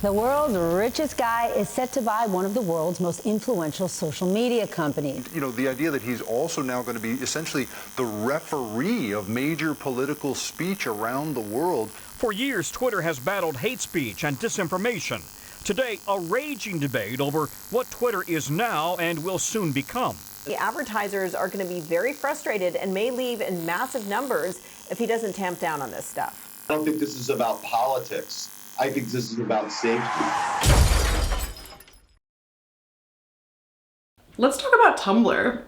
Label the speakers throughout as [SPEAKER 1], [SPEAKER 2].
[SPEAKER 1] The world's richest guy is set to buy one of the world's most influential social media companies.
[SPEAKER 2] You know, the idea that he's also now going to be essentially the referee of major political speech around the world.
[SPEAKER 3] For years, Twitter has battled hate speech and disinformation. Today, a raging debate over what Twitter is now and will soon become.
[SPEAKER 4] The advertisers are going to be very frustrated and may leave in massive numbers if he doesn't tamp down on this stuff.
[SPEAKER 5] I don't think this is about politics. I think this is about safety.
[SPEAKER 6] Let's talk about Tumblr.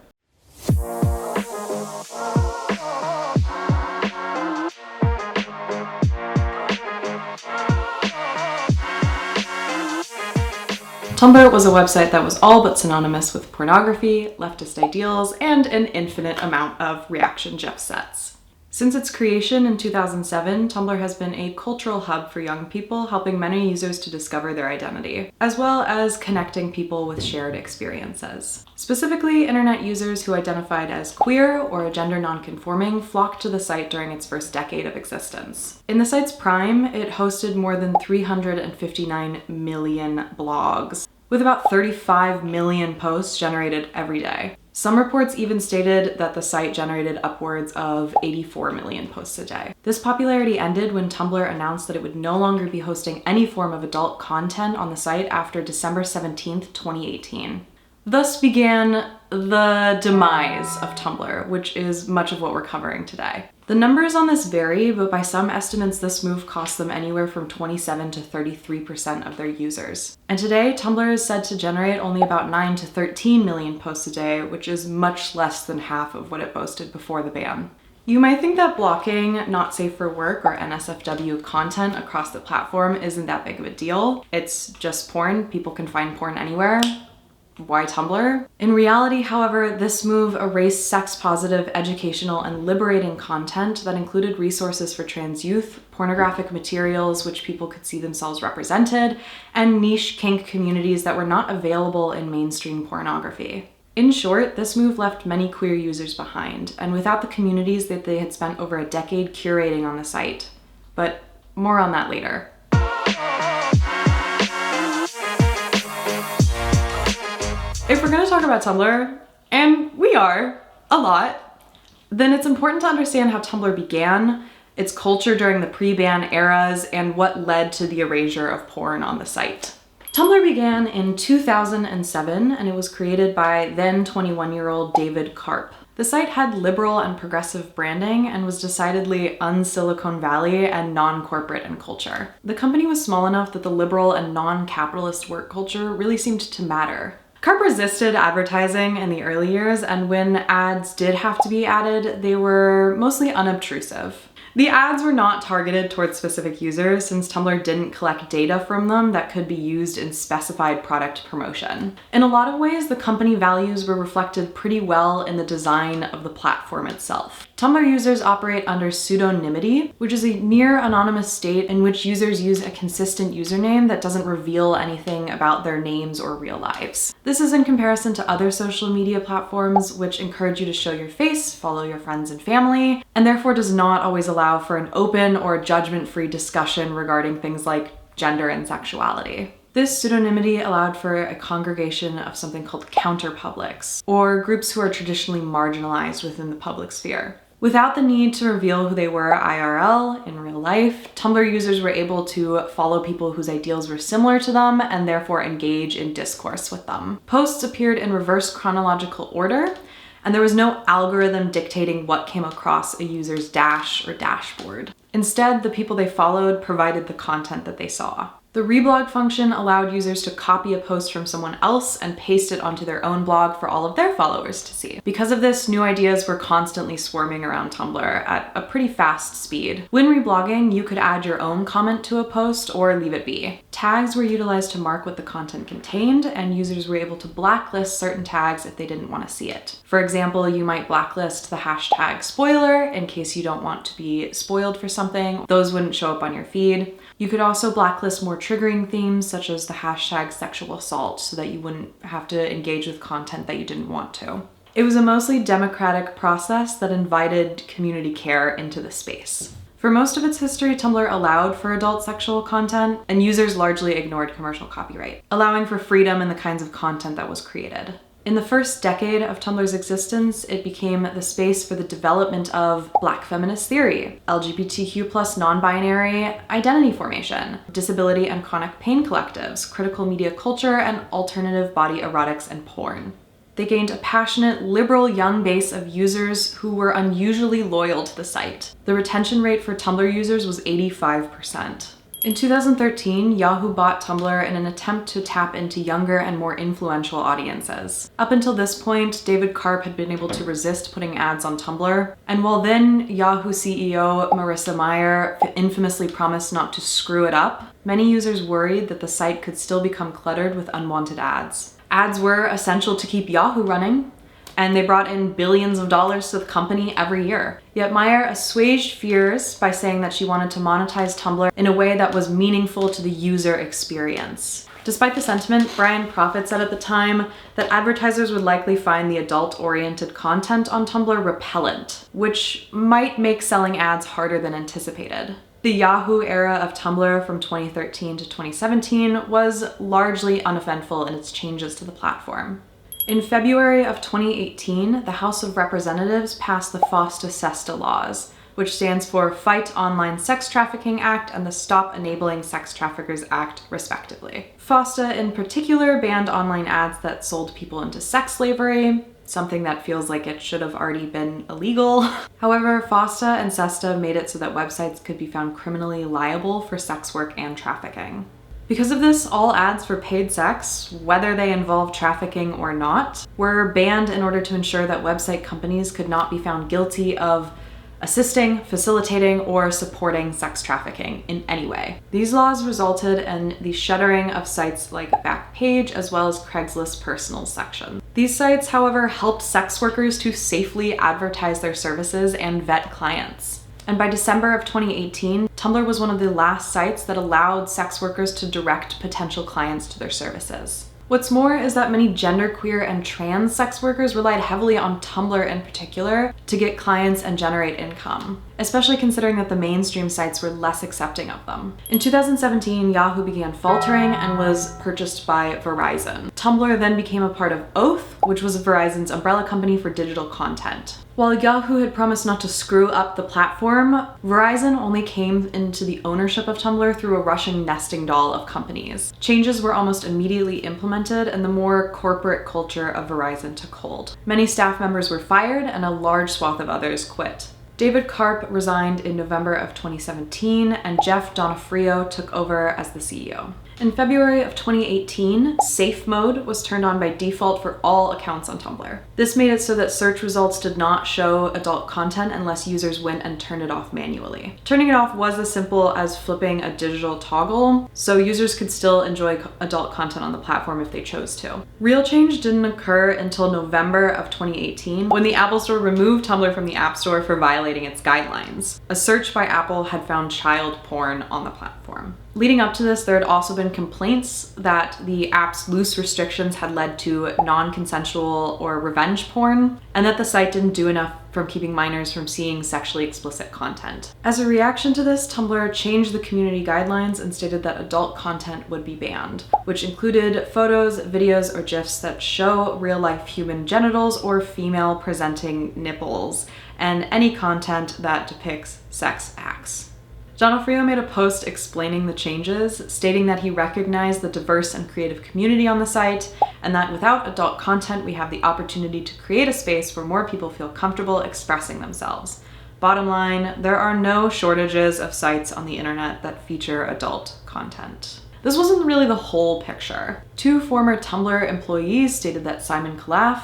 [SPEAKER 6] Tumblr was a website that was all but synonymous with pornography, leftist ideals, and an infinite amount of reaction GIF sets. Since its creation in 2007, Tumblr has been a cultural hub for young people, helping many users to discover their identity, as well as connecting people with shared experiences. Specifically, internet users who identified as queer or gender nonconforming flocked to the site during its first decade of existence. In the site's prime, it hosted more than 359 million blogs, with about 35 million posts generated every day. Some reports even stated that the site generated upwards of 84 million posts a day. This popularity ended when Tumblr announced that it would no longer be hosting any form of adult content on the site after December 17th, 2018. Thus began the demise of Tumblr, which is much of what we're covering today. The numbers on this vary, but by some estimates, this move cost them anywhere from 27 to 33% of their users. And today, Tumblr is said to generate only about 9 to 13 million posts a day, which is much less than half of what it boasted before the ban. You might think that blocking not safe for work or NSFW content across the platform isn't that big of a deal. It's just porn. People can find porn anywhere. Why Tumblr? In reality, however, this move erased sex-positive, educational, and liberating content that included resources for trans youth, pornographic materials which people could see themselves represented, and niche kink communities that were not available in mainstream pornography. In short, this move left many queer users behind, and without the communities that they had spent over a decade curating on the site. But more on that later. If we're going to talk about Tumblr, and we are, a lot, then it's important to understand how Tumblr began, its culture during the pre-ban eras, and what led to the erasure of porn on the site. Tumblr began in 2007, and it was created by then 21-year-old David Karp. The site had liberal and progressive branding and was decidedly un-Silicon Valley and non-corporate in culture. The company was small enough that the liberal and non-capitalist work culture really seemed to matter. Karp resisted advertising in the early years, and when ads did have to be added, they were mostly unobtrusive. The ads were not targeted towards specific users since Tumblr didn't collect data from them that could be used in specified product promotion. In a lot of ways, the company values were reflected pretty well in the design of the platform itself. Tumblr users operate under pseudonymity, which is a near anonymous state in which users use a consistent username that doesn't reveal anything about their names or real lives. This is in comparison to other social media platforms which encourage you to show your face, follow your friends and family, and therefore does not always allow for an open or judgment-free discussion regarding things like gender and sexuality. This pseudonymity allowed for a congregation of something called counterpublics, or groups who are traditionally marginalized within the public sphere. Without the need to reveal who they were IRL, in real life, Tumblr users were able to follow people whose ideals were similar to them and therefore engage in discourse with them. Posts appeared in reverse chronological order, and there was no algorithm dictating what came across a user's dash or dashboard. Instead, the people they followed provided the content that they saw. The reblog function allowed users to copy a post from someone else and paste it onto their own blog for all of their followers to see. Because of this, new ideas were constantly swarming around Tumblr at a pretty fast speed. When reblogging, you could add your own comment to a post or leave it be. Tags were utilized to mark what the content contained, and users were able to blacklist certain tags if they didn't want to see it. For example, you might blacklist the hashtag spoiler in case you don't want to be spoiled for something. Those wouldn't show up on your feed. You could also blacklist more triggering themes such as the hashtag sexual assault so that you wouldn't have to engage with content that you didn't want to. It was a mostly democratic process that invited community care into the space. For most of its history, Tumblr allowed for adult sexual content, and users largely ignored commercial copyright, allowing for freedom in the kinds of content that was created. In the first decade of Tumblr's existence, it became the space for the development of Black feminist theory, LGBTQ+ non-binary identity formation, disability and chronic pain collectives, critical media culture, and alternative body erotics and porn. They gained a passionate, liberal young base of users who were unusually loyal to the site. The retention rate for Tumblr users was 85%. In 2013, Yahoo bought Tumblr in an attempt to tap into younger and more influential audiences. Up until this point, David Karp had been able to resist putting ads on Tumblr, and while then Yahoo CEO Marissa Mayer infamously promised not to screw it up, many users worried that the site could still become cluttered with unwanted ads. Ads were essential to keep Yahoo running, and they brought in billions of dollars to the company every year. Yet Meyer assuaged fears by saying that she wanted to monetize Tumblr in a way that was meaningful to the user experience. Despite the sentiment, Brian Prophet said at the time that advertisers would likely find the adult-oriented content on Tumblr repellent, which might make selling ads harder than anticipated. The Yahoo era of Tumblr from 2013 to 2017 was largely uneventful in its changes to the platform. In February of 2018, the House of Representatives passed the FOSTA-SESTA laws, which stands for Fight Online Sex Trafficking Act and the Stop Enabling Sex Traffickers Act, respectively. FOSTA in particular banned online ads that sold people into sex slavery, something that feels like it should have already been illegal. However, FOSTA and SESTA made it so that websites could be found criminally liable for sex work and trafficking. Because of this, all ads for paid sex, whether they involve trafficking or not, were banned in order to ensure that website companies could not be found guilty of assisting, facilitating, or supporting sex trafficking in any way. These laws resulted in the shuttering of sites like Backpage as well as Craigslist personal section. These sites, however, helped sex workers to safely advertise their services and vet clients. And by December of 2018, Tumblr was one of the last sites that allowed sex workers to direct potential clients to their services. What's more is that many genderqueer and trans sex workers relied heavily on Tumblr in particular to get clients and generate income, especially considering that the mainstream sites were less accepting of them. In 2017, Yahoo began faltering and was purchased by Verizon. Tumblr then became a part of Oath, which was Verizon's umbrella company for digital content. While Yahoo had promised not to screw up the platform, Verizon only came into the ownership of Tumblr through a Russian nesting doll of companies. Changes were almost immediately implemented, and the more corporate culture of Verizon took hold. Many staff members were fired, and a large swath of others quit. David Karp resigned in November of 2017, and Jeff Donofrio took over as the CEO. In February of 2018, safe mode was turned on by default for all accounts on Tumblr. This made it so that search results did not show adult content unless users went and turned it off manually. Turning it off was as simple as flipping a digital toggle, so users could still enjoy adult content on the platform if they chose to. Real change didn't occur until November of 2018, when the Apple Store removed Tumblr from the App Store for violating its guidelines. A search by Apple had found child porn on the platform. Leading up to this, there had also been complaints that the app's loose restrictions had led to non-consensual or revenge porn, and that the site didn't do enough from keeping minors from seeing sexually explicit content. As a reaction to this, Tumblr changed the community guidelines and stated that adult content would be banned, which included photos, videos, or GIFs that show real-life human genitals or female-presenting nipples, and any content that depicts sex acts. Donofrio made a post explaining the changes, stating that he recognized the diverse and creative community on the site, and that without adult content, we have the opportunity to create a space where more people feel comfortable expressing themselves. Bottom line, there are no shortages of sites on the internet that feature adult content. This wasn't really the whole picture. Two former Tumblr employees stated that Simon Calaf,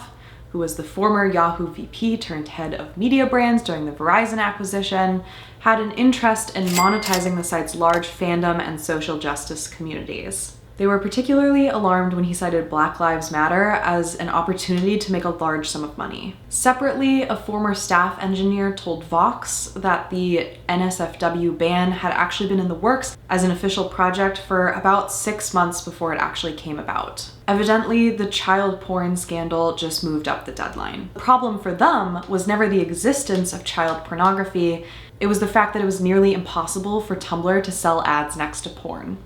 [SPEAKER 6] who was the former Yahoo VP turned head of media brands during the Verizon acquisition, had an interest in monetizing the site's large fandom and social justice communities. They were particularly alarmed when he cited Black Lives Matter as an opportunity to make a large sum of money. Separately, a former staff engineer told Vox that the NSFW ban had actually been in the works as an official project for about 6 months before it actually came about. Evidently, the child porn scandal just moved up the deadline. The problem for them was never the existence of child pornography, it was the fact that it was nearly impossible for Tumblr to sell ads next to porn.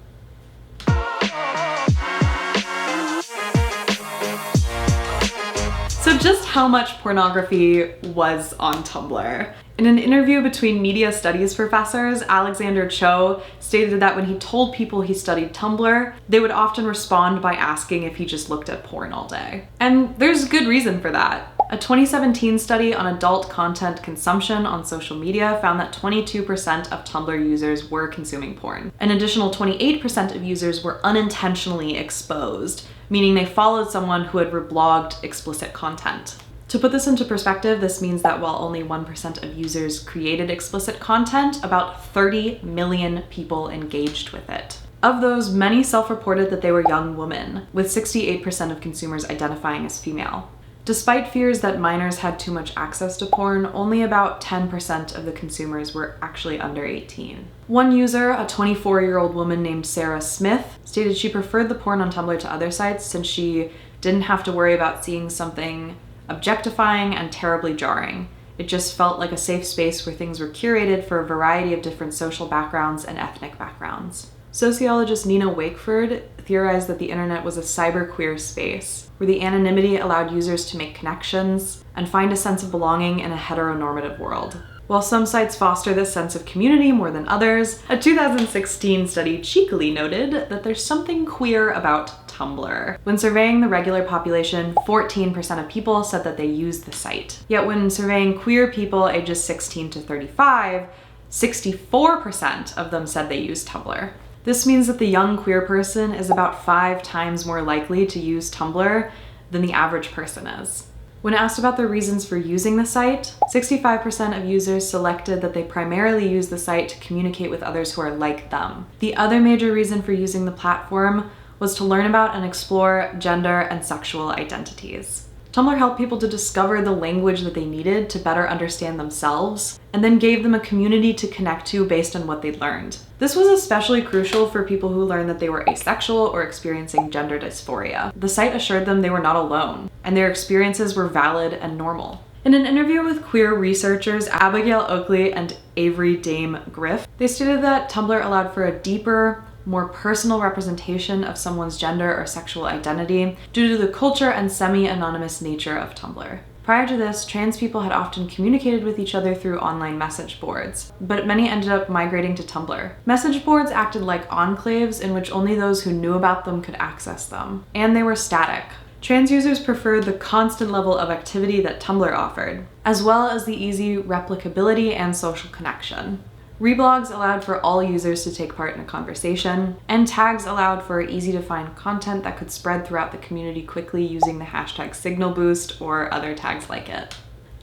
[SPEAKER 6] So just how much pornography was on Tumblr? In an interview between media studies professors, Alexander Cho stated that when he told people he studied Tumblr, they would often respond by asking if he just looked at porn all day. And there's good reason for that. A 2017 study on adult content consumption on social media found that 22% of Tumblr users were consuming porn. An additional 28% of users were unintentionally exposed, meaning they followed someone who had reblogged explicit content. To put this into perspective, this means that while only 1% of users created explicit content, about 30 million people engaged with it. Of those, many self-reported that they were young women, with 68% of consumers identifying as female. Despite fears that minors had too much access to porn, only about 10% of the consumers were actually under 18. One user, a 24-year-old woman named Sarah Smith, stated she preferred the porn on Tumblr to other sites since she didn't have to worry about seeing something objectifying and terribly jarring. It just felt like a safe space where things were curated for a variety of different social backgrounds and ethnic backgrounds. Sociologist Nina Wakeford theorized that the internet was a cyberqueer space, where the anonymity allowed users to make connections and find a sense of belonging in a heteronormative world. While some sites foster this sense of community more than others, a 2016 study cheekily noted that there's something queer about Tumblr. When surveying the regular population, 14% of people said that they used the site. Yet when surveying queer people ages 16 to 35, 64% of them said they used Tumblr. This means that the young queer person is about 5 times more likely to use Tumblr than the average person is. When asked about their reasons for using the site, 65% of users selected that they primarily use the site to communicate with others who are like them. The other major reason for using the platform was to learn about and explore gender and sexual identities. Tumblr helped people to discover the language that they needed to better understand themselves, and then gave them a community to connect to based on what they'd learned. This was especially crucial for people who learned that they were asexual or experiencing gender dysphoria. The site assured them they were not alone, and their experiences were valid and normal. In an interview with queer researchers Abigail Oakley and Avery Dame Griff, they stated that Tumblr allowed for a deeper, more personal representation of someone's gender or sexual identity due to the culture and semi-anonymous nature of Tumblr. Prior to this, trans people had often communicated with each other through online message boards, but many ended up migrating to Tumblr. Message boards acted like enclaves in which only those who knew about them could access them, and they were static. Trans users preferred the constant level of activity that Tumblr offered, as well as the easy replicability and social connection. Reblogs allowed for all users to take part in a conversation, and tags allowed for easy-to-find content that could spread throughout the community quickly using the hashtag signal boost or other tags like it.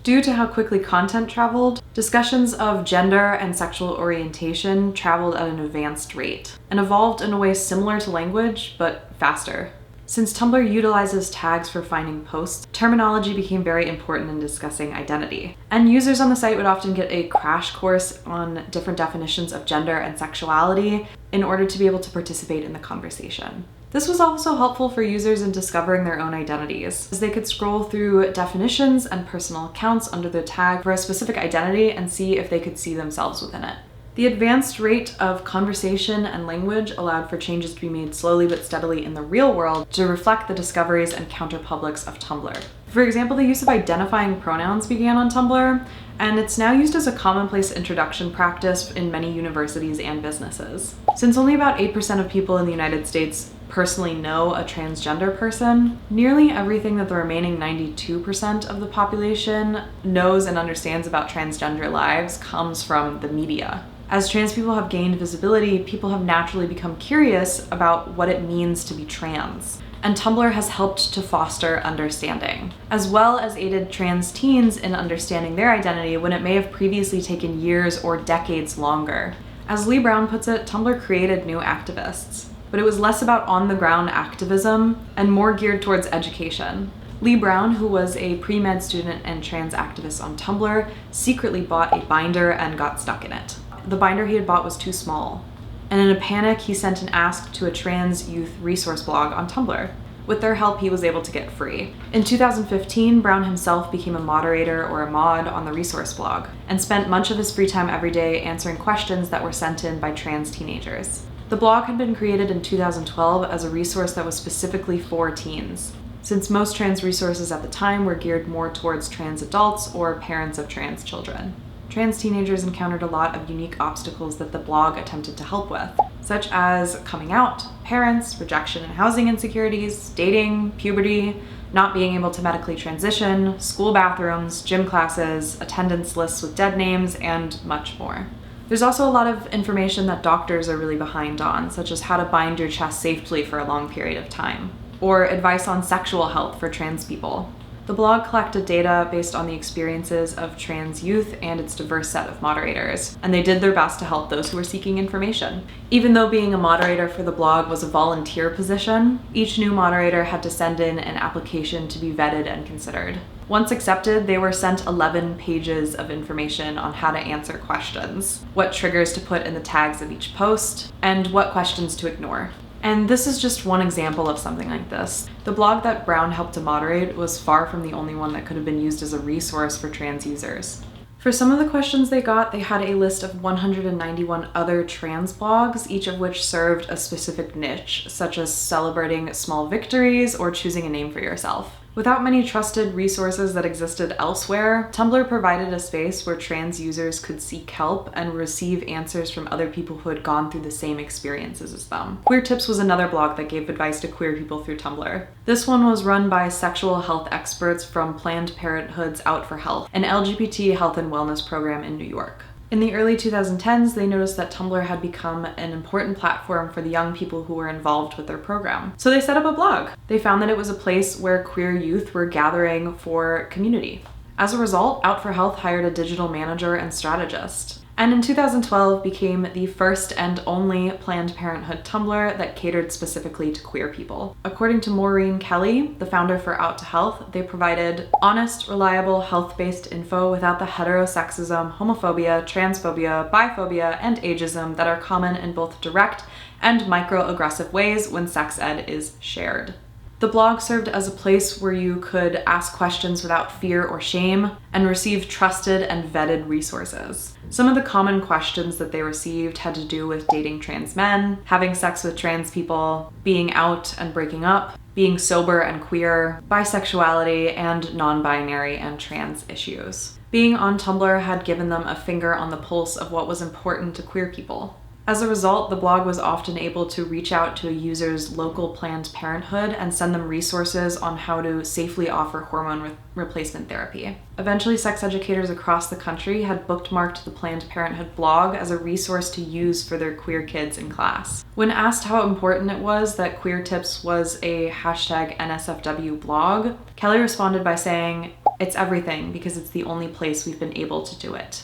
[SPEAKER 6] Due to how quickly content traveled, discussions of gender and sexual orientation traveled at an advanced rate, and evolved in a way similar to language, but faster. Since Tumblr utilizes tags for finding posts, terminology became very important in discussing identity. And users on the site would often get a crash course on different definitions of gender and sexuality in order to be able to participate in the conversation. This was also helpful for users in discovering their own identities, as they could scroll through definitions and personal accounts under the tag for a specific identity and see if they could see themselves within it. The advanced rate of conversation and language allowed for changes to be made slowly but steadily in the real world to reflect the discoveries and counterpublics of Tumblr. For example, the use of identifying pronouns began on Tumblr, and it's now used as a commonplace introduction practice in many universities and businesses. Since only about 8% of people in the United States personally know a transgender person, nearly everything that the remaining 92% of the population knows and understands about transgender lives comes from the media. As trans people have gained visibility, people have naturally become curious about what it means to be trans. And Tumblr has helped to foster understanding, as well as aided trans teens in understanding their identity when it may have previously taken years or decades longer. As Lee Brown puts it, Tumblr created new activists. but it was less about on-the-ground activism and more geared towards education. Lee Brown, who was a pre-med student and trans activist on Tumblr, secretly bought a binder and got stuck in it. The binder he had bought was too small, and in a panic, he sent an ask to a trans youth resource blog on Tumblr. With their help, he was able to get free. In 2015, Brown himself became a moderator or a mod on the resource blog and spent much of his free time every day answering questions that were sent in by trans teenagers. The blog had been created in 2012 as a resource that was specifically for teens, since most trans resources at the time were geared more towards trans adults or parents of trans children. Trans teenagers encountered a lot of unique obstacles that the blog attempted to help with, such as coming out, parents, rejection and housing insecurities, dating, puberty, not being able to medically transition, school bathrooms, gym classes, attendance lists with dead names, and much more. There's also a lot of information that doctors are really behind on, such as how to bind your chest safely for a long period of time, or advice on sexual health for trans people. The blog collected data based on the experiences of trans youth and its diverse set of moderators, and they did their best to help those who were seeking information. Even though being a moderator for the blog was a volunteer position, each new moderator had to send in an application to be vetted and considered. Once accepted, they were sent 11 pages of information on how to answer questions, what triggers to put in the tags of each post, and what questions to ignore. And this is just one example of something like this. The blog that Brown helped to moderate was far from the only one that could have been used as a resource for trans users. For some of the questions they got, they had a list of 191 other trans blogs, each of which served a specific niche, such as celebrating small victories or choosing a name for yourself. Without many trusted resources that existed elsewhere, Tumblr provided a space where trans users could seek help and receive answers from other people who had gone through the same experiences as them. Queer Tips was another blog that gave advice to queer people through Tumblr. This one was run by sexual health experts from Planned Parenthood's Out for Health, an LGBT health and wellness program in New York. In the early 2010s, they noticed that Tumblr had become an important platform for the young people who were involved with their program. So they set up a blog. They found that it was a place where queer youth were gathering for community. As a result, Out for Health hired a digital manager and strategist, and in 2012 became the first and only Planned Parenthood Tumblr that catered specifically to queer people. According to Maureen Kelly, the founder for Out to Health, they provided honest, reliable, health-based info without the heterosexism, homophobia, transphobia, biphobia, and ageism that are common in both direct and microaggressive ways when sex ed is shared. The blog served as a place where you could ask questions without fear or shame and receive trusted and vetted resources. Some of the common questions that they received had to do with dating trans men, having sex with trans people, being out and breaking up, being sober and queer, bisexuality, and non-binary and trans issues. Being on Tumblr had given them a finger on the pulse of what was important to queer people. As a result, the blog was often able to reach out to a user's local Planned Parenthood and send them resources on how to safely offer hormone replacement therapy. Eventually, sex educators across the country had bookmarked the Planned Parenthood blog as a resource to use for their queer kids in class. When asked how important it was that Queer Tips was a #NSFW blog, Kelly responded by saying, "It's everything because it's the only place we've been able to do it."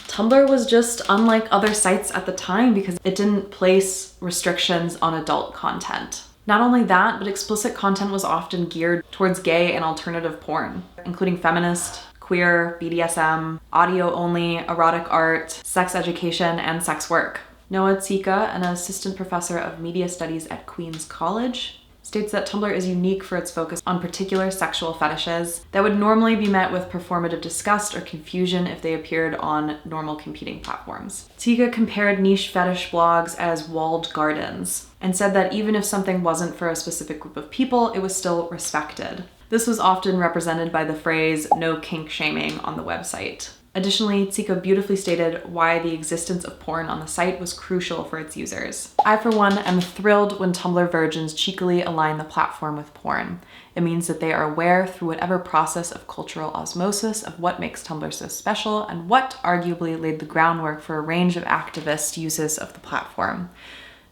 [SPEAKER 6] Tumblr was just unlike other sites at the time because it didn't place restrictions on adult content. Not only that, but explicit content was often geared towards gay and alternative porn, including feminist, queer, BDSM, audio-only, erotic art, sex education, and sex work. Noah Tsika, an assistant professor of media studies at Queens College, states that Tumblr is unique for its focus on particular sexual fetishes that would normally be met with performative disgust or confusion if they appeared on normal competing platforms. Tsika compared niche fetish blogs as walled gardens and said that even if something wasn't for a specific group of people, it was still respected. This was often represented by the phrase "no kink shaming" on the website. Additionally, Tsika beautifully stated why the existence of porn on the site was crucial for its users. "I, for one, am thrilled when Tumblr virgins cheekily align the platform with porn. It means that they are aware through whatever process of cultural osmosis of what makes Tumblr so special and what arguably laid the groundwork for a range of activist uses of the platform.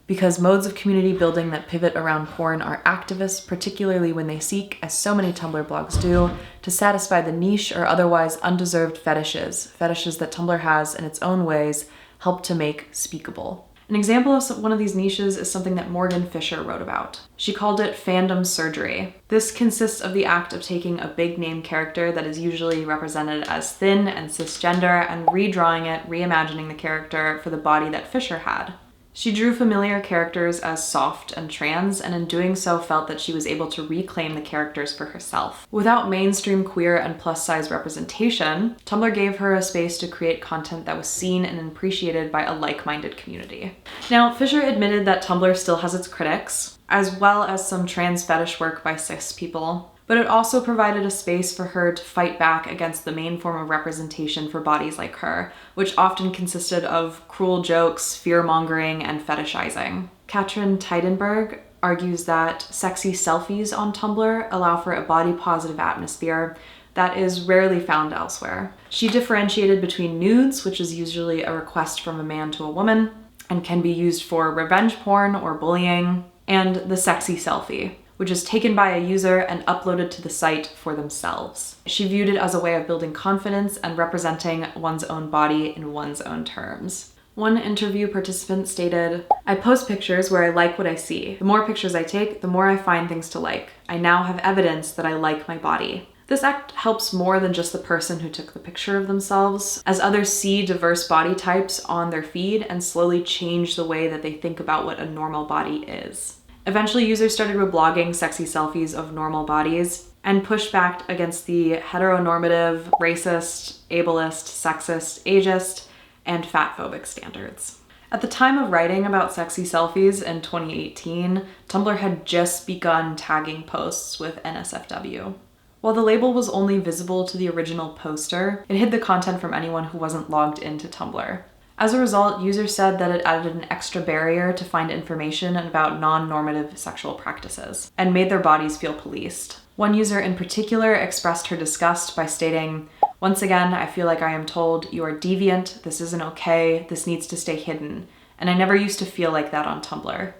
[SPEAKER 6] Because modes of community building that pivot around porn are activist, particularly when they seek, as so many Tumblr blogs do, to satisfy the niche or otherwise undeserved fetishes that Tumblr has in its own ways help to make speakable." An example of one of these niches is something that Morgan Fisher wrote about. She called it fandom surgery. This consists of the act of taking a big name character that is usually represented as thin and cisgender and redrawing it, reimagining the character for the body that Fisher had. She drew familiar characters as soft and trans, and in doing so felt that she was able to reclaim the characters for herself. Without mainstream queer and plus-size representation, Tumblr gave her a space to create content that was seen and appreciated by a like-minded community. Now, Fisher admitted that Tumblr still has its critics, as well as some trans fetish work by cis people, but it also provided a space for her to fight back against the main form of representation for bodies like her, which often consisted of cruel jokes, fear-mongering, and fetishizing. Katrin Teidenberg argues that sexy selfies on Tumblr allow for a body-positive atmosphere that is rarely found elsewhere. She differentiated between nudes, which is usually a request from a man to a woman, and can be used for revenge porn or bullying, and the sexy selfie, which is taken by a user and uploaded to the site for themselves. She viewed it as a way of building confidence and representing one's own body in one's own terms. One interview participant stated, "I post pictures where I like what I see. The more pictures I take, the more I find things to like. I now have evidence that I like my body." This act helps more than just the person who took the picture of themselves, as others see diverse body types on their feed and slowly change the way that they think about what a normal body is. Eventually, users started reblogging sexy selfies of normal bodies and pushed back against the heteronormative, racist, ableist, sexist, ageist, and fatphobic standards. At the time of writing about sexy selfies in 2018, Tumblr had just begun tagging posts with NSFW. While the label was only visible to the original poster, it hid the content from anyone who wasn't logged into Tumblr. As a result, users said that it added an extra barrier to find information about non-normative sexual practices and made their bodies feel policed. One user in particular expressed her disgust by stating, "Once again, I feel like I am told, you are deviant, this isn't okay, this needs to stay hidden, and I never used to feel like that on Tumblr."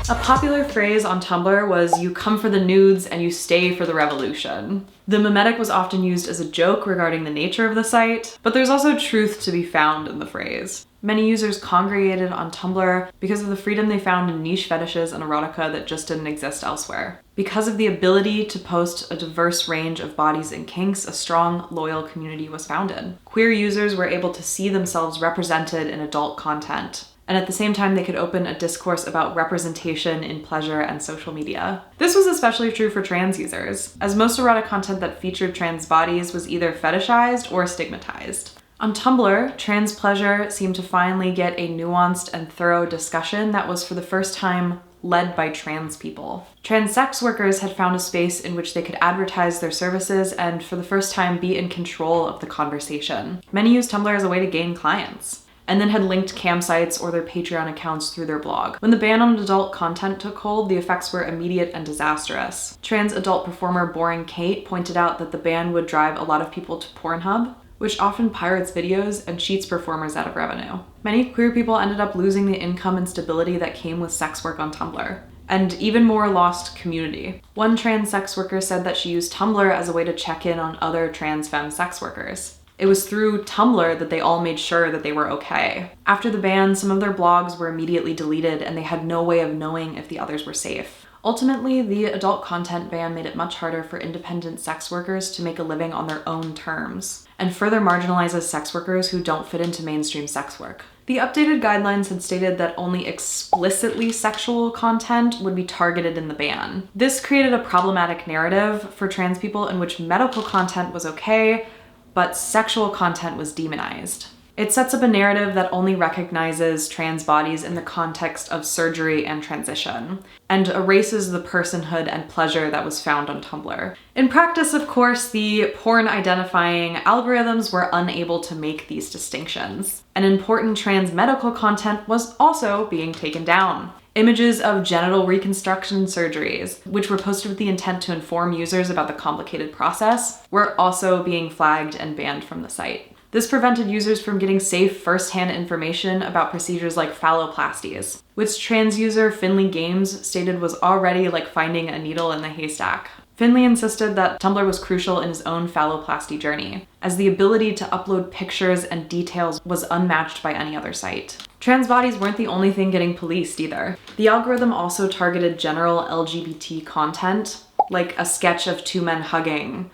[SPEAKER 6] A popular phrase on Tumblr was, "You come for the nudes and you stay for the revolution." The mimetic was often used as a joke regarding the nature of the site, but there's also truth to be found in the phrase. Many users congregated on Tumblr because of the freedom they found in niche fetishes and erotica that just didn't exist elsewhere. Because of the ability to post a diverse range of bodies and kinks, a strong, loyal community was founded. Queer users were able to see themselves represented in adult content, and at the same time they could open a discourse about representation in pleasure and social media. This was especially true for trans users, as most erotic content that featured trans bodies was either fetishized or stigmatized. On Tumblr, trans pleasure seemed to finally get a nuanced and thorough discussion that was for the first time led by trans people. Trans sex workers had found a space in which they could advertise their services and for the first time be in control of the conversation. Many used Tumblr as a way to gain clients, and then had linked cam sites or their Patreon accounts through their blog. When the ban on adult content took hold, the effects were immediate and disastrous. Trans adult performer Boring Kate pointed out that the ban would drive a lot of people to Pornhub, which often pirates videos and cheats performers out of revenue. Many queer people ended up losing the income and stability that came with sex work on Tumblr, and even more lost community. One trans sex worker said that she used Tumblr as a way to check in on other trans femme sex workers. It was through Tumblr that they all made sure that they were okay. After the ban, some of their blogs were immediately deleted and they had no way of knowing if the others were safe. Ultimately, the adult content ban made it much harder for independent sex workers to make a living on their own terms, and further marginalizes sex workers who don't fit into mainstream sex work. The updated guidelines had stated that only explicitly sexual content would be targeted in the ban. This created a problematic narrative for trans people in which medical content was okay, but sexual content was demonized. It sets up a narrative that only recognizes trans bodies in the context of surgery and transition, and erases the personhood and pleasure that was found on Tumblr. In practice, of course, the porn-identifying algorithms were unable to make these distinctions, and important trans medical content was also being taken down. Images of genital reconstruction surgeries, which were posted with the intent to inform users about the complicated process, were also being flagged and banned from the site. This prevented users from getting safe first-hand information about procedures like phalloplasties, which trans user Finley Games stated was already like finding a needle in the haystack. Finley insisted that Tumblr was crucial in his own phalloplasty journey, as the ability to upload pictures and details was unmatched by any other site. Trans bodies weren't the only thing getting policed either. The algorithm also targeted general LGBT content, like a sketch of two men hugging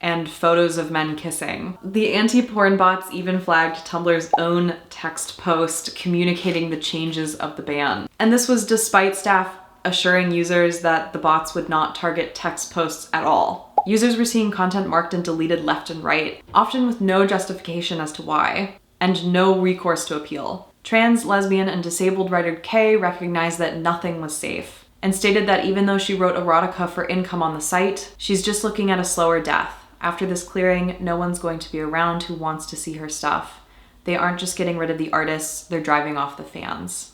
[SPEAKER 6] and photos of men kissing. The anti-porn bots even flagged Tumblr's own text post communicating the changes of the ban. And this was despite staff assuring users that the bots would not target text posts at all. Users were seeing content marked and deleted left and right, often with no justification as to why, and no recourse to appeal. Trans, lesbian, and disabled writer Kay recognized that nothing was safe, and stated that even though she wrote erotica for income on the site, she's just looking at a slower death. After this clearing, no one's going to be around who wants to see her stuff. They aren't just getting rid of the artists, they're driving off the fans.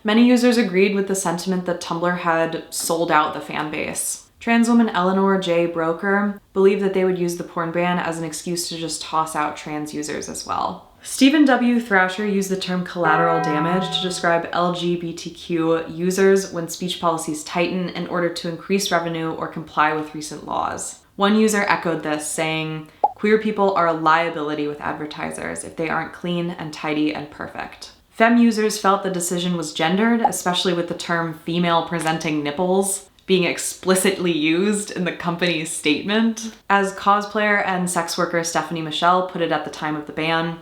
[SPEAKER 6] Many users agreed with the sentiment that Tumblr had sold out the fan base. Trans woman Eleanor J. Broker believed that they would use the porn ban as an excuse to just toss out trans users as well. Stephen W. Thrasher used the term collateral damage to describe LGBTQ users when speech policies tighten in order to increase revenue or comply with recent laws. One user echoed this, saying, "Queer people are a liability with advertisers if they aren't clean and tidy and perfect." Femme users felt the decision was gendered, especially with the term female presenting nipples being explicitly used in the company's statement. As cosplayer and sex worker Stephanie Michelle put it at the time of the ban,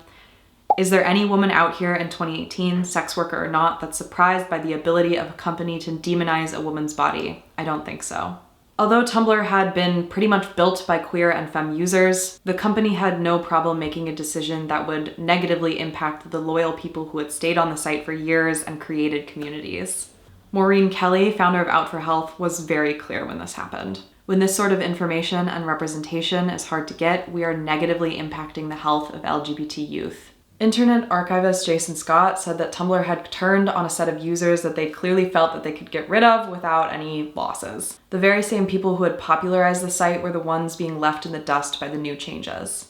[SPEAKER 6] "Is there any woman out here in 2018, sex worker or not, that's surprised by the ability of a company to demonize a woman's body? I don't think so." Although Tumblr had been pretty much built by queer and femme users, the company had no problem making a decision that would negatively impact the loyal people who had stayed on the site for years and created communities. Maureen Kelly, founder of Out for Health, was very clear when this happened. When this sort of information and representation is hard to get, we are negatively impacting the health of LGBT youth. Internet archivist Jason Scott said that Tumblr had turned on a set of users that they clearly felt that they could get rid of without any losses. The very same people who had popularized the site were the ones being left in the dust by the new changes.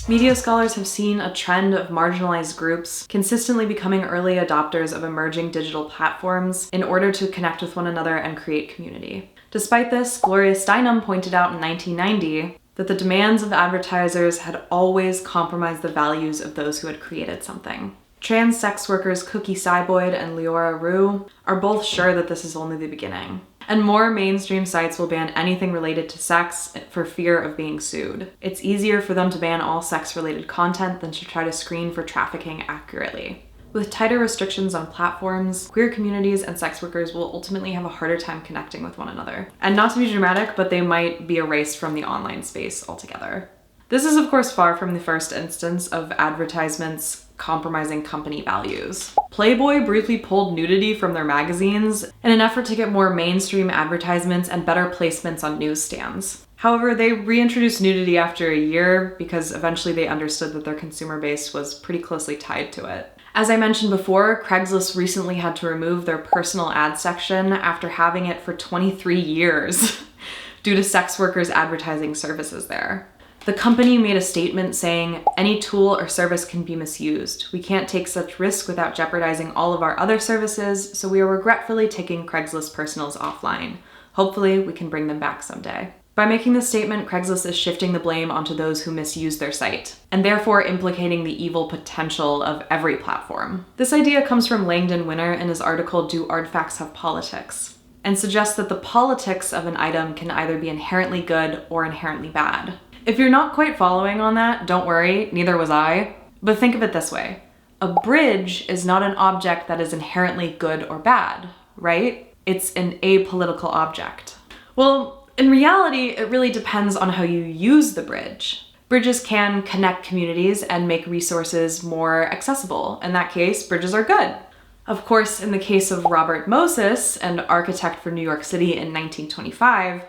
[SPEAKER 6] Media scholars have seen a trend of marginalized groups consistently becoming early adopters of emerging digital platforms in order to connect with one another and create community. Despite this, Gloria Steinem pointed out in 1990 that the demands of advertisers had always compromised the values of those who had created something. Trans sex workers Cookie Cyboyd and Leora Rue are both sure that this is only the beginning. And more mainstream sites will ban anything related to sex for fear of being sued. It's easier for them to ban all sex-related content than to try to screen for trafficking accurately. With tighter restrictions on platforms, queer communities and sex workers will ultimately have a harder time connecting with one another. And not to be dramatic, but they might be erased from the online space altogether. This is of course far from the first instance of advertisements compromising company values. Playboy briefly pulled nudity from their magazines in an effort to get more mainstream advertisements and better placements on newsstands. However, they reintroduced nudity after a year because eventually they understood that their consumer base was pretty closely tied to it. As I mentioned before, Craigslist recently had to remove their personal ad section after having it for 23 years due to sex workers' advertising services there. The company made a statement saying, "Any tool or service can be misused. We can't take such risk without jeopardizing all of our other services, so we are regretfully taking Craigslist personals offline. Hopefully, we can bring them back someday." By making this statement, Craigslist is shifting the blame onto those who misuse their site, and therefore implicating the evil potential of every platform. This idea comes from Langdon Winner in his article, "Do Artifacts Have Politics?" and suggests that the politics of an item can either be inherently good or inherently bad. If you're not quite following on that, don't worry, neither was I. But think of it this way. A bridge is not an object that is inherently good or bad, right? It's an apolitical object. Well, in reality, it really depends on how you use the bridge. Bridges can connect communities and make resources more accessible. In that case, bridges are good. Of course, in the case of Robert Moses, an architect for New York City in 1925,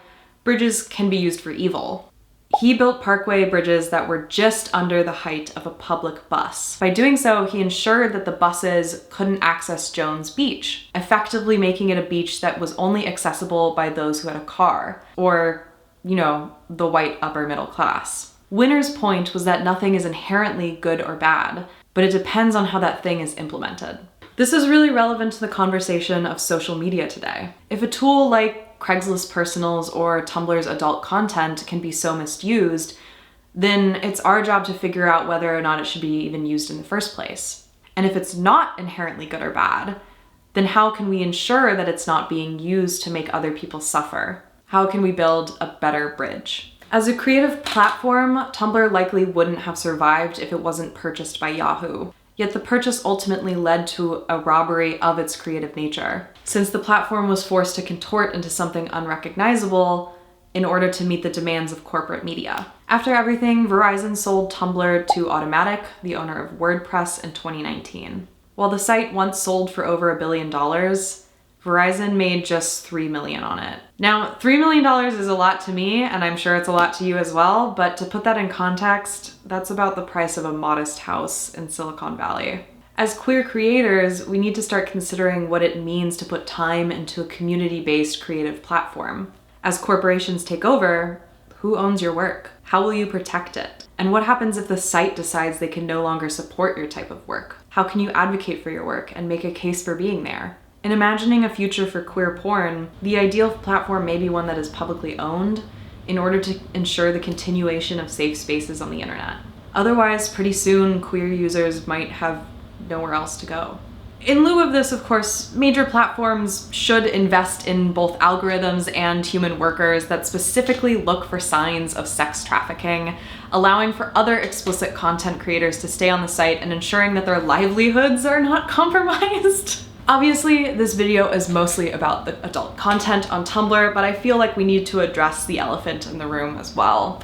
[SPEAKER 6] bridges can be used for evil. He built parkway bridges that were just under the height of a public bus. By doing so, he ensured that the buses couldn't access Jones Beach, effectively making it a beach that was only accessible by those who had a car, or, the white upper middle class. Winner's point was that nothing is inherently good or bad, but it depends on how that thing is implemented. This is really relevant to the conversation of social media today. If a tool like Craigslist Personals or Tumblr's adult content can be so misused, then it's our job to figure out whether or not it should be even used in the first place. And if it's not inherently good or bad, then how can we ensure that it's not being used to make other people suffer? How can we build a better bridge? As a creative platform, Tumblr likely wouldn't have survived if it wasn't purchased by Yahoo. Yet the purchase ultimately led to a robbery of its creative nature, since the platform was forced to contort into something unrecognizable in order to meet the demands of corporate media. After everything, Verizon sold Tumblr to Automatic, the owner of WordPress, in 2019. While the site once sold for over $1 billion, Verizon made just $3 million on it. Now, $3 million is a lot to me, and I'm sure it's a lot to you as well, but to put that in context, that's about the price of a modest house in Silicon Valley. As queer creators, we need to start considering what it means to put time into a community-based creative platform. As corporations take over, who owns your work? How will you protect it? And what happens if the site decides they can no longer support your type of work? How can you advocate for your work and make a case for being there? In imagining a future for queer porn, the ideal platform may be one that is publicly owned in order to ensure the continuation of safe spaces on the internet. Otherwise, pretty soon, queer users might have nowhere else to go. In lieu of this, of course, major platforms should invest in both algorithms and human workers that specifically look for signs of sex trafficking, allowing for other explicit content creators to stay on the site and ensuring that their livelihoods are not compromised. Obviously, this video is mostly about the adult content on Tumblr, but I feel like we need to address the elephant in the room as well.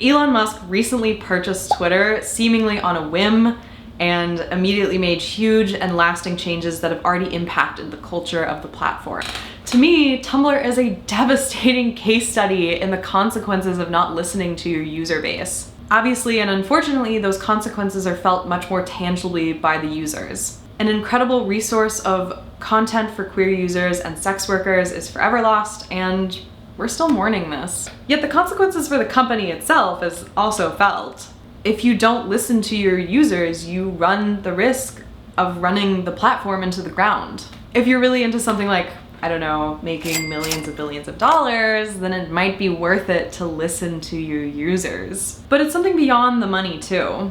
[SPEAKER 6] Elon Musk recently purchased Twitter, seemingly on a whim, and immediately made huge and lasting changes that have already impacted the culture of the platform. To me, Tumblr is a devastating case study in the consequences of not listening to your user base. Obviously and unfortunately, those consequences are felt much more tangibly by the users. An incredible resource of content for queer users and sex workers is forever lost, and we're still mourning this. Yet the consequences for the company itself is also felt. If you don't listen to your users, you run the risk of running the platform into the ground. If you're really into something like, I don't know, making millions of billions of dollars, then it might be worth it to listen to your users. But it's something beyond the money too.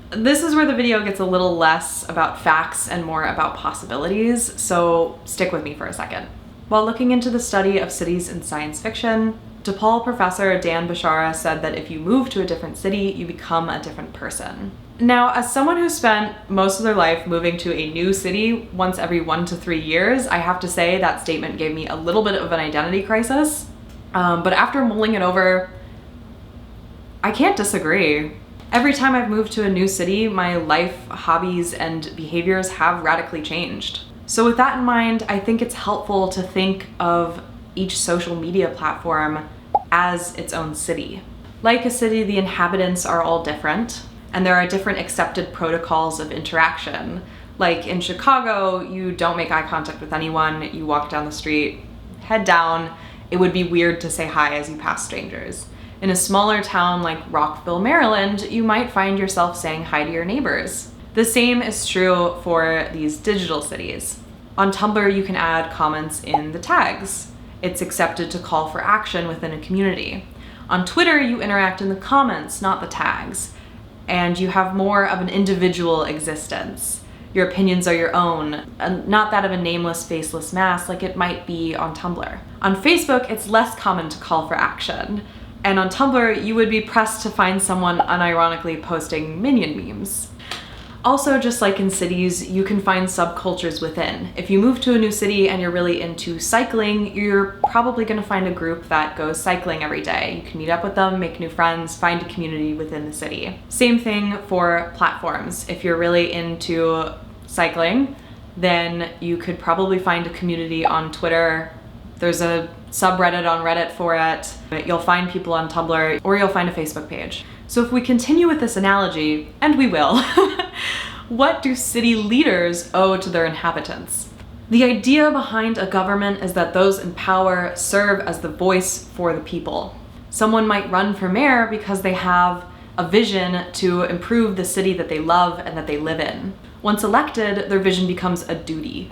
[SPEAKER 6] This is where the video gets a little less about facts and more about possibilities, so stick with me for a second. While looking into the study of cities in science fiction, DePaul professor Dan Bashara said that if you move to a different city, you become a different person. Now, as someone who spent most of their life moving to a new city once every 1 to 3 years, I have to say that statement gave me a little bit of an identity crisis. But after mulling it over, I can't disagree. Every time I've moved to a new city, my life, hobbies, and behaviors have radically changed. So with that in mind, I think it's helpful to think of each social media platform as its own city. Like a city, the inhabitants are all different, and there are different accepted protocols of interaction. Like in Chicago, you don't make eye contact with anyone, you walk down the street, head down. It would be weird to say hi as you pass strangers. In a smaller town like Rockville, Maryland, you might find yourself saying hi to your neighbors. The same is true for these digital cities. On Tumblr, you can add comments in the tags. It's accepted to call for action within a community. On Twitter, you interact in the comments, not the tags, and you have more of an individual existence. Your opinions are your own, and not that of a nameless, faceless mass like it might be on Tumblr. On Facebook, it's less common to call for action, and on Tumblr, you would be pressed to find someone unironically posting minion memes. Also, just like in cities, you can find subcultures within. If you move to a new city and you're really into cycling, you're probably going to find a group that goes cycling every day. You can meet up with them, make new friends, find a community within the city. Same thing for platforms. If you're really into cycling, then you could probably find a community on Twitter. There's a subreddit on Reddit for it. You'll find people on Tumblr, or you'll find a Facebook page. So if we continue with this analogy, and we will, what do city leaders owe to their inhabitants? The idea behind a government is that those in power serve as the voice for the people. Someone might run for mayor because they have a vision to improve the city that they love and that they live in. Once elected, their vision becomes a duty.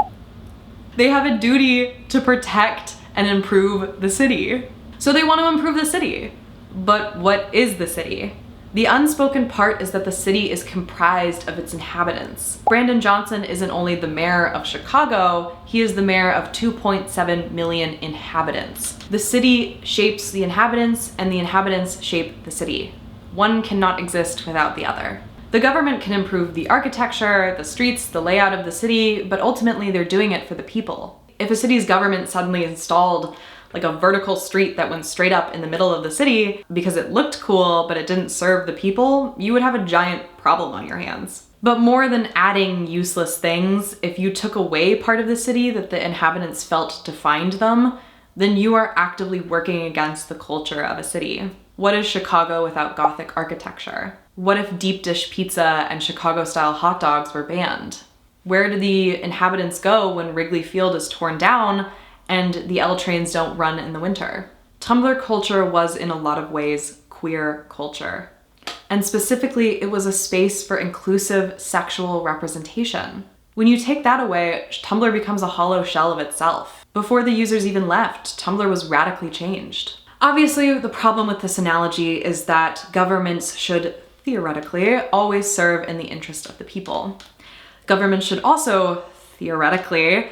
[SPEAKER 6] They have a duty to protect and improve the city. So they want to improve the city. But what is the city? The unspoken part is that the city is comprised of its inhabitants. Brandon Johnson isn't only the mayor of Chicago, he is the mayor of 2.7 million inhabitants. The city shapes the inhabitants, and the inhabitants shape the city. One cannot exist without the other. The government can improve the architecture, the streets, the layout of the city, but ultimately they're doing it for the people. If a city's government suddenly installed like a vertical street that went straight up in the middle of the city because it looked cool but it didn't serve the people, you would have a giant problem on your hands. But more than adding useless things, if you took away part of the city that the inhabitants felt defined them, then you are actively working against the culture of a city. What is Chicago without Gothic architecture? What if deep dish pizza and Chicago-style hot dogs were banned? Where do the inhabitants go when Wrigley Field is torn down and the L trains don't run in the winter? Tumblr culture was in a lot of ways queer culture. And specifically, it was a space for inclusive sexual representation. When you take that away, Tumblr becomes a hollow shell of itself. Before the users even left, Tumblr was radically changed. Obviously, the problem with this analogy is that governments should, theoretically, always serve in the interest of the people. Governments should also, theoretically,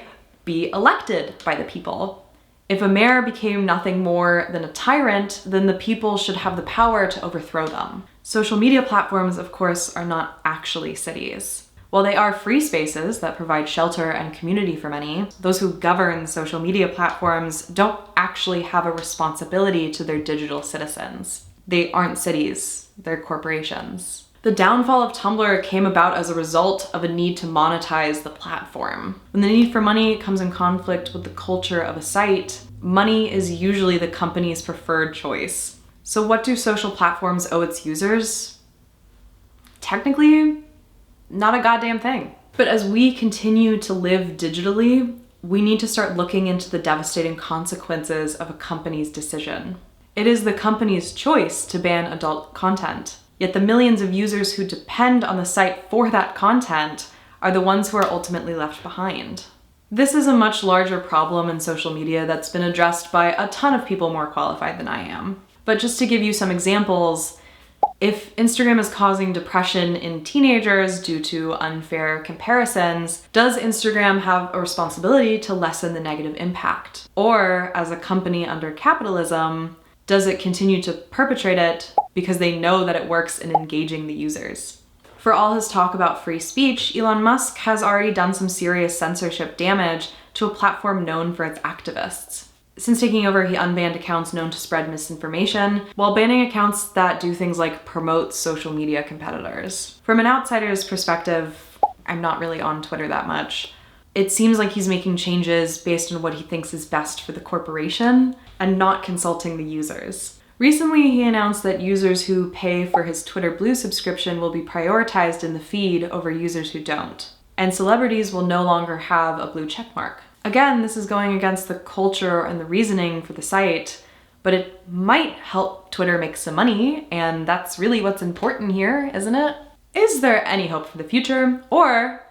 [SPEAKER 6] be elected by the people. If a mayor became nothing more than a tyrant, then the people should have the power to overthrow them. Social media platforms, of course, are not actually cities. While they are free spaces that provide shelter and community for many, those who govern social media platforms don't actually have a responsibility to their digital citizens. They aren't cities, they're corporations. The downfall of Tumblr came about as a result of a need to monetize the platform. When the need for money comes in conflict with the culture of a site, money is usually the company's preferred choice. So what do social platforms owe its users? Technically, not a goddamn thing. But as we continue to live digitally, we need to start looking into the devastating consequences of a company's decision. It is the company's choice to ban adult content. Yet the millions of users who depend on the site for that content are the ones who are ultimately left behind. This is a much larger problem in social media that's been addressed by a ton of people more qualified than I am. But just to give you some examples, if Instagram is causing depression in teenagers due to unfair comparisons, does Instagram have a responsibility to lessen the negative impact? Or as a company under capitalism, does it continue to perpetrate it because they know that it works in engaging the users? For all his talk about free speech, Elon Musk has already done some serious censorship damage to a platform known for its activists. Since taking over, he unbanned accounts known to spread misinformation, while banning accounts that do things like promote social media competitors. From an outsider's perspective, I'm not really on Twitter that much. It seems like he's making changes based on what he thinks is best for the corporation and not consulting the users. Recently, he announced that users who pay for his Twitter Blue subscription will be prioritized in the feed over users who don't. And celebrities will no longer have a blue checkmark. Again, this is going against the culture and the reasoning for the site, but it might help Twitter make some money, and that's really what's important here, isn't it? Is there any hope for the future, or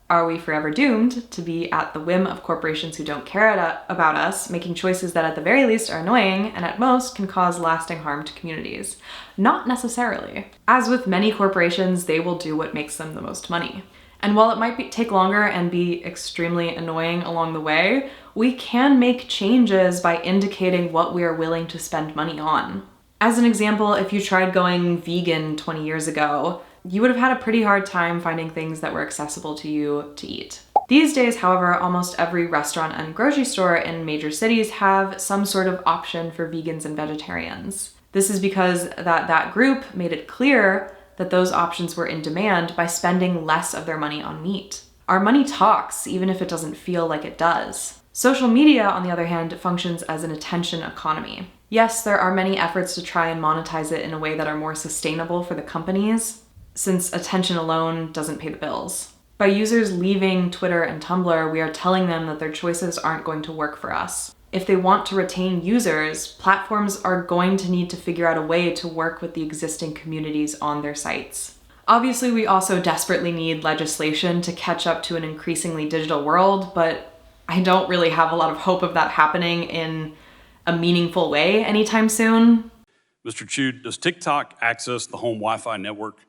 [SPEAKER 6] are we forever doomed to be at the whim of corporations who don't care about us, making choices that at the very least are annoying and at most can cause lasting harm to communities? Not necessarily. As with many corporations, they will do what makes them the most money. And while it might take longer and be extremely annoying along the way, we can make changes by indicating what we are willing to spend money on. As an example, if you tried going vegan 20 years ago, you would have had a pretty hard time finding things that were accessible to you to eat. These days, however, almost every restaurant and grocery store in major cities have some sort of option for vegans and vegetarians. This is because that group made it clear that those options were in demand by spending less of their money on meat. Our money talks, even if it doesn't feel like it does. Social media, on the other hand, functions as an attention economy. Yes, there are many efforts to try and monetize it in a way that are more sustainable for the companies, since attention alone doesn't pay the bills. By users leaving Twitter and Tumblr, we are telling them that their choices aren't going to work for us. If they want to retain users, platforms are going to need to figure out a way to work with the existing communities on their sites. Obviously, we also desperately need legislation to catch up to an increasingly digital world, but I don't really have a lot of hope of that happening in a meaningful way anytime soon.
[SPEAKER 7] Mr. Chu, does TikTok access the home Wi-Fi network?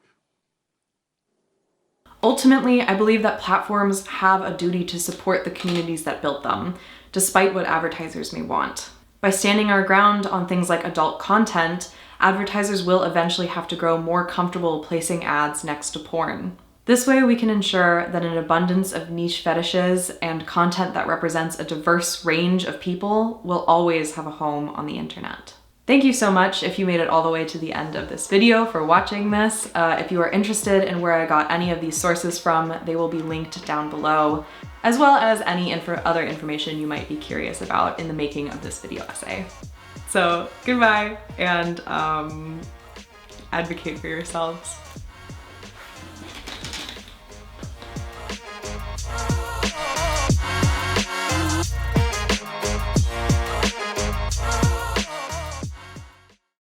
[SPEAKER 6] Ultimately, I believe that platforms have a duty to support the communities that built them, despite what advertisers may want. By standing our ground on things like adult content, advertisers will eventually have to grow more comfortable placing ads next to porn. This way we can ensure that an abundance of niche fetishes and content that represents a diverse range of people will always have a home on the internet. Thank you so much if you made it all the way to the end of this video for watching this. If you are interested in where I got any of these sources from, they will be linked down below, as well as any other information you might be curious about in the making of this video essay. So goodbye, and advocate for yourselves.